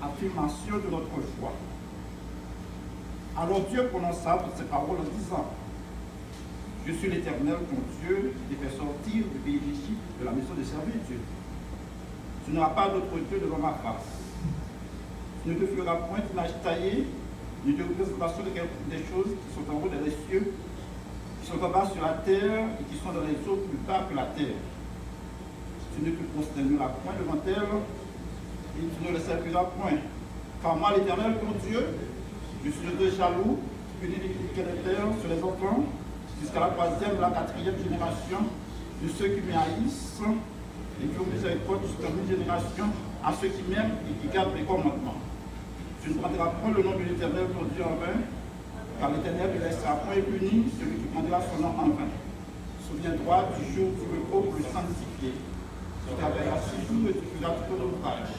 Affirmation de notre foi. Alors Dieu prononça toutes ces paroles en disant: Je suis l'Éternel, ton Dieu, qui t'ai fait sortir du pays d'Égypte, de la maison de servitude. Tu n'auras pas d'autre Dieu devant ma face. Tu ne te feras point d'image taillée, ni de représentation des choses qui sont en haut dans les cieux, qui sont en bas sur la terre et qui sont dans les eaux plus bas que la terre. Tu ne te prosterneras point devant elles, et tu ne le serviras point. Car moi, l'Éternel, ton Dieu, je suis le Dieu jaloux, qui punit l'iniquité des terres sur les enfants, jusqu'à la 3e et la 4e génération de ceux qui me haïssent, et qui ont miséricorde jusqu'à une génération à ceux qui m'aiment et qui gardent mes commandements. Tu ne prendras point le nom de l'Éternel, ton Dieu, en vain, car l'Éternel ne laissera point impuni celui qui prendra son nom en vain. Souviens-toi du jour du repos pour le sanctifier. Tu travailleras 6 jours et tu feras tout ton ouvrage.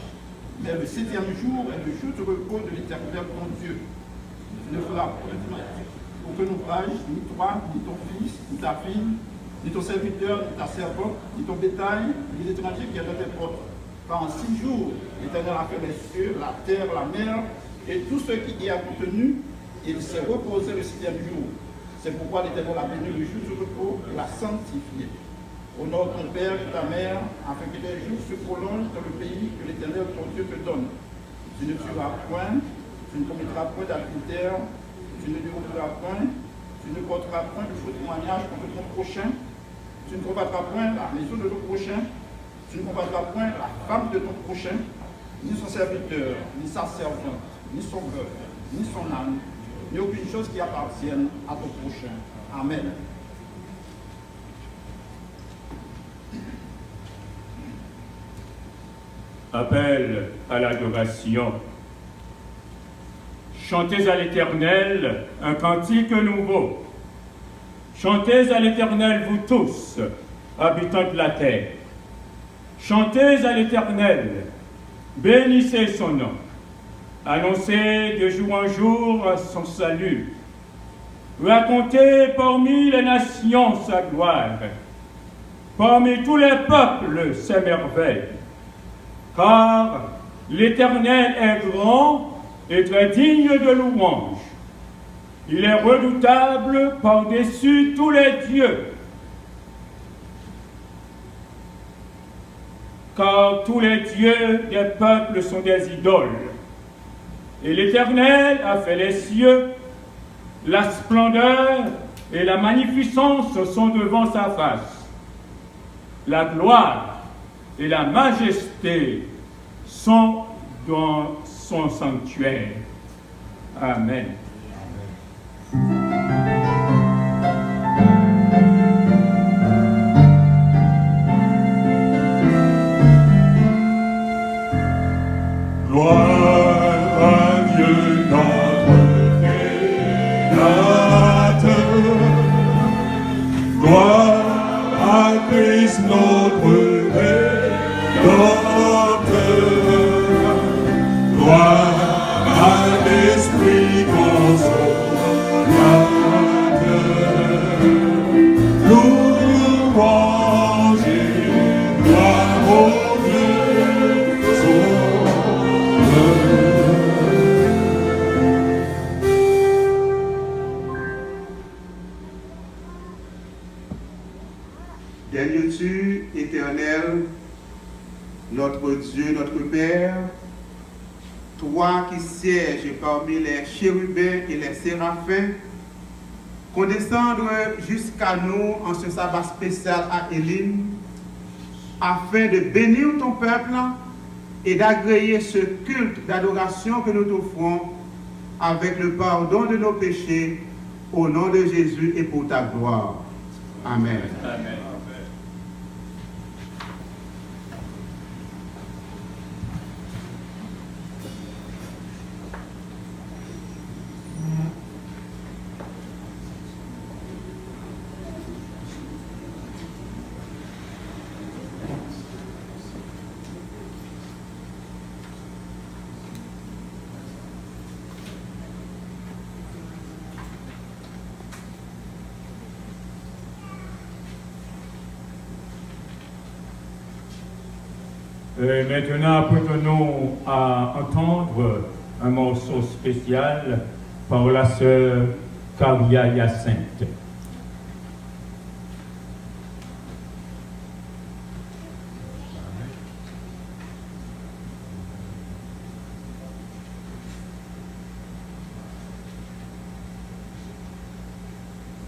Mais le 7e jour est le jour du repos de l'Éternel, ton Dieu. Tu ne feras aucun ouvrage, ni toi, ni ton fils, ni ta fille, ni ton serviteur, ni ta servante, ni ton bétail, ni les étrangers qui sont dans tes portes. Car en 6 jours, l'Éternel a fait les cieux, la terre, la mer, et tout ce qui y a contenu, et il s'est reposé le 7e jour. C'est pourquoi l'Éternel a béni le jour du repos et l'a sanctifié. Honore ton père et ta mère, afin que tes jours se prolongent dans le pays que l'Éternel ton Dieu te donne. Tu ne tueras point, tu ne commettras point d'adultère, tu ne déroberas point, tu ne porteras point de faux témoignage contre ton prochain, tu ne combattras point la maison de ton prochain, tu ne combattras point la femme de ton prochain, ni son serviteur, ni sa servante, ni son bœuf, ni son âne, ni aucune chose qui appartienne à ton prochain. Amen. Appel à l'adoration. Chantez à l'Éternel un cantique nouveau. Chantez à l'Éternel, vous tous, habitants de la terre. Chantez à l'Éternel, bénissez son nom. Annoncez de jour en jour son salut. Racontez parmi les nations sa gloire. Parmi tous les peuples ses merveilles. Car l'Éternel est grand et très digne de louange. Il est redoutable par-dessus tous les dieux. Car tous les dieux des peuples sont des idoles. Et l'Éternel a fait les cieux, la splendeur et la magnificence sont devant sa face. La gloire et la majesté sont dans son sanctuaire. Amen. Gloire à Dieu notre Créateur, gloire à Christ notre Rédempteur, gloire à l'Esprit consolateur, louange et gloire au Dieu Bénis-tu, Éternel, notre Dieu, notre Père, toi qui sièges parmi les chérubins et les séraphins, condescendre jusqu'à nous en ce sabbat spécial à Élim, afin de bénir ton peuple et d'agréer ce culte d'adoration que nous t'offrons avec le pardon de nos péchés, au nom de Jésus et pour ta gloire. Amen. Amen. Et maintenant, apprêtons-nous à entendre un morceau spécial par la sœur Caria Hyacinthe.